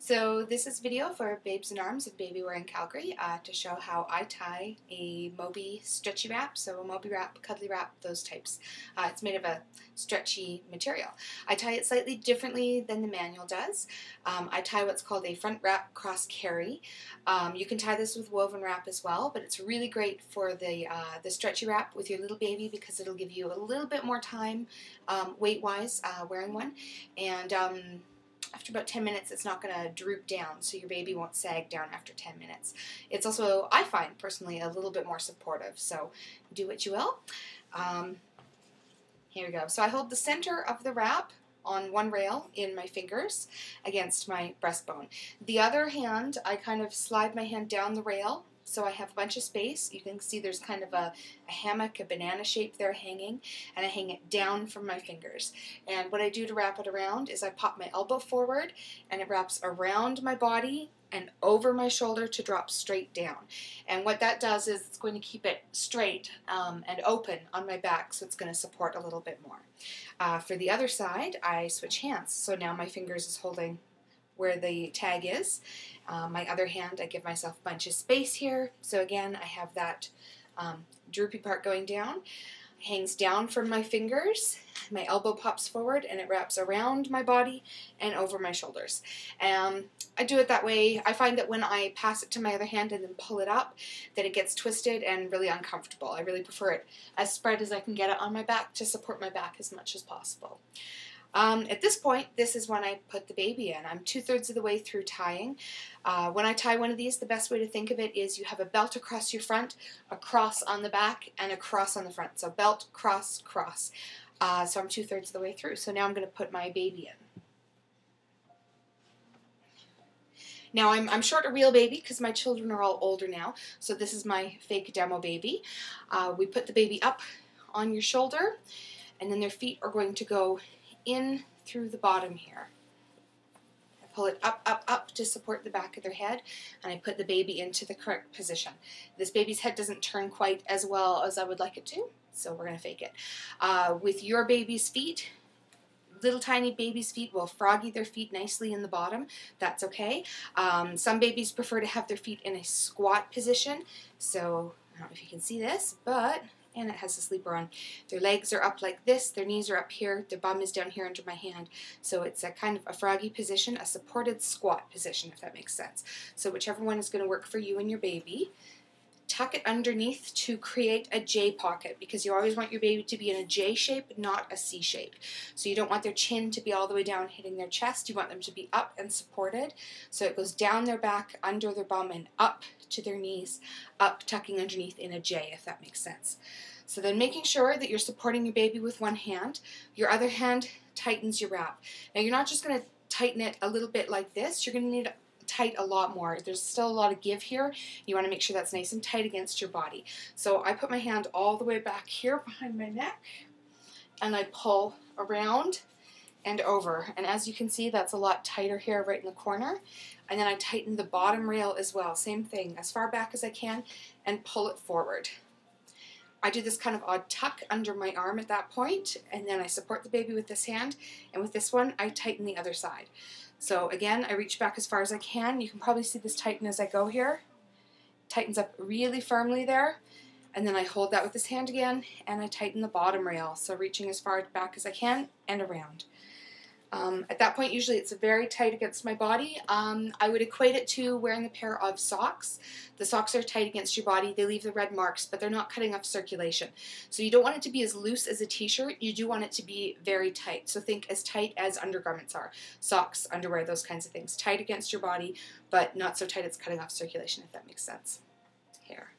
So this is a video for Babes in Arms of Babywearing Calgary to show how I tie a Moby stretchy wrap, so a Moby wrap, cuddly wrap, those types. It's made of a stretchy material. I tie it slightly differently than the manual does. I tie what's called a front wrap cross carry. You can tie this with woven wrap as well, but it's really great for the stretchy wrap with your little baby because it'll give you a little bit more time weight-wise wearing one, and after about 10 minutes, it's not going to droop down, so your baby won't sag down after 10 minutes. It's also, I find, personally, a little bit more supportive, so do what you will. Here we go. So I hold the center of the wrap on one rail in my fingers against my breastbone. The other hand, I kind of slide my hand down the rail, so I have a bunch of space. You can see there's kind of a hammock, a banana shape there hanging, and I hang it down from my fingers. And what I do to wrap it around is I pop my elbow forward, and it wraps around my body and over my shoulder to drop straight down. And what that does is it's going to keep it straight and open on my back, so it's going to support a little bit more. For the other side, I switch hands. So now my fingers is holding where the tag is. My other hand, I give myself a bunch of space here. So again, I have that droopy part going down. Hangs down from my fingers. My elbow pops forward and it wraps around my body and over my shoulders. I do it that way. I find that when I pass it to my other hand and then pull it up, that it gets twisted and really uncomfortable. I really prefer it as spread as I can get it on my back to support my back as much as possible. At this point, this is when I put the baby in. I'm 2/3 of the way through tying. When I tie one of these, the best way to think of it is you have a belt across your front, a cross on the back, and a cross on the front. So belt, cross, cross. So I'm 2/3 of the way through. So now I'm going to put my baby in. Now I'm short a real baby because my children are all older now. So this is my fake demo baby. We put the baby up on your shoulder, and then their feet are going to go in through the bottom here. I pull it up, up, up to support the back of their head, and I put the baby into the correct position. This baby's head doesn't turn quite as well as I would like it to, so we're going to fake it. With your baby's feet, little tiny baby's feet will froggy their feet nicely in the bottom. That's okay. Some babies prefer to have their feet in a squat position, so I don't know if you can see this, and it has a sleeper on. Their legs are up like this, their knees are up here, their bum is down here under my hand. So it's a kind of a froggy position, a supported squat position, if that makes sense. So whichever one is going to work for you and your baby. Tuck it underneath to create a J pocket, because you always want your baby to be in a J shape, not a C shape. So you don't want their chin to be all the way down hitting their chest. You want them to be up and supported. So it goes down their back, under their bum, and up to their knees, up tucking underneath in a J, if that makes sense. So then making sure that you're supporting your baby with one hand, your other hand tightens your wrap. Now you're not just going to tighten it a little bit like this, you're going to need tight a lot more. There's still a lot of give here. You want to make sure that's nice and tight against your body. So I put my hand all the way back here behind my neck, and I pull around and over. And as you can see, that's a lot tighter here right in the corner. And then I tighten the bottom rail as well. Same thing, as far back as I can, and pull it forward. I do this kind of odd tuck under my arm at that point, and then I support the baby with this hand, and with this one, I tighten the other side. So again, I reach back as far as I can. You can probably see this tighten as I go here. Tightens up really firmly there, and then I hold that with this hand again, and I tighten the bottom rail, so reaching as far back as I can and around. At that point, usually it's very tight against my body. I would equate it to wearing a pair of socks. The socks are tight against your body. They leave the red marks, but they're not cutting off circulation. So you don't want it to be as loose as a t-shirt. You do want it to be very tight. So think as tight as undergarments are. Socks, underwear, those kinds of things. Tight against your body, but not so tight it's cutting off circulation, if that makes sense. Here.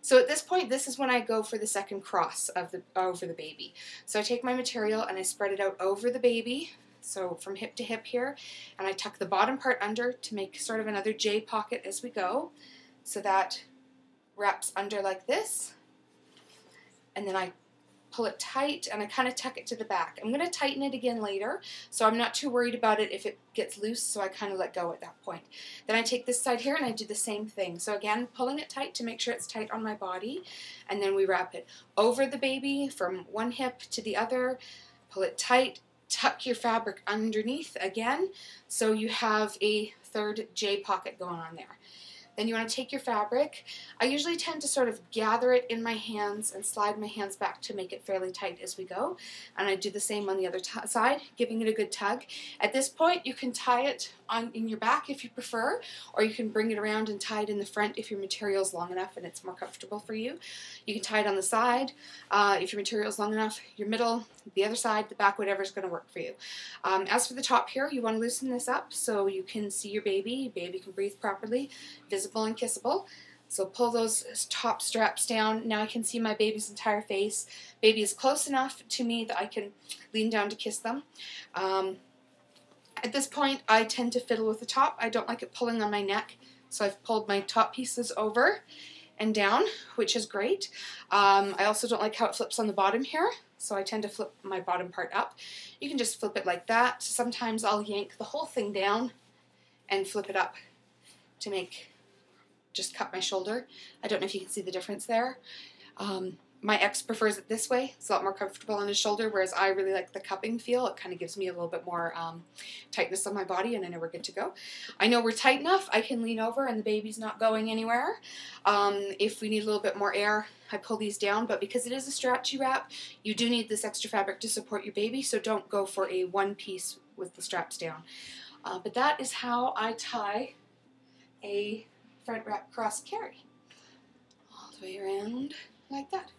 So at this point, this is when I go for the second cross of over the baby. So I take my material and I spread it out over the baby, so from hip to hip here, and I tuck the bottom part under to make sort of another J pocket as we go. So that wraps under like this, and then I pull it tight, and I kind of tuck it to the back. I'm going to tighten it again later, so I'm not too worried about it if it gets loose, so I kind of let go at that point. Then I take this side here, and I do the same thing. So again, pulling it tight to make sure it's tight on my body, and then we wrap it over the baby from one hip to the other, pull it tight, tuck your fabric underneath again, so you have a third J pocket going on there. Then you want to take your fabric. I usually tend to sort of gather it in my hands and slide my hands back to make it fairly tight as we go. And I do the same on the other side, giving it a good tug. At this point, you can tie it in your back if you prefer, or you can bring it around and tie it in the front if your material is long enough and it's more comfortable for you. You can tie it on the side if your material is long enough, your middle, the other side, the back, whatever is going to work for you. As for the top here, you want to loosen this up so you can see your baby. Baby can breathe properly, visible and kissable. So pull those top straps down. Now I can see my baby's entire face. Baby is close enough to me that I can lean down to kiss them. At this point, I tend to fiddle with the top. I don't like it pulling on my neck, so I've pulled my top pieces over and down, which is great. I also don't like how it flips on the bottom here, so I tend to flip my bottom part up. You can just flip it like that. Sometimes I'll yank the whole thing down and flip it up to just cut my shoulder. I don't know if you can see the difference there. My ex prefers it this way. It's a lot more comfortable on his shoulder, whereas I really like the cupping feel. It kind of gives me a little bit more tightness on my body, and I know we're good to go. I know we're tight enough. I can lean over and the baby's not going anywhere. If we need a little bit more air, I pull these down, but because it is a stretchy wrap, you do need this extra fabric to support your baby, so don't go for a one piece with the straps down. But that is how I tie a front wrap cross carry. All the way around like that.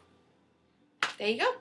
There you go.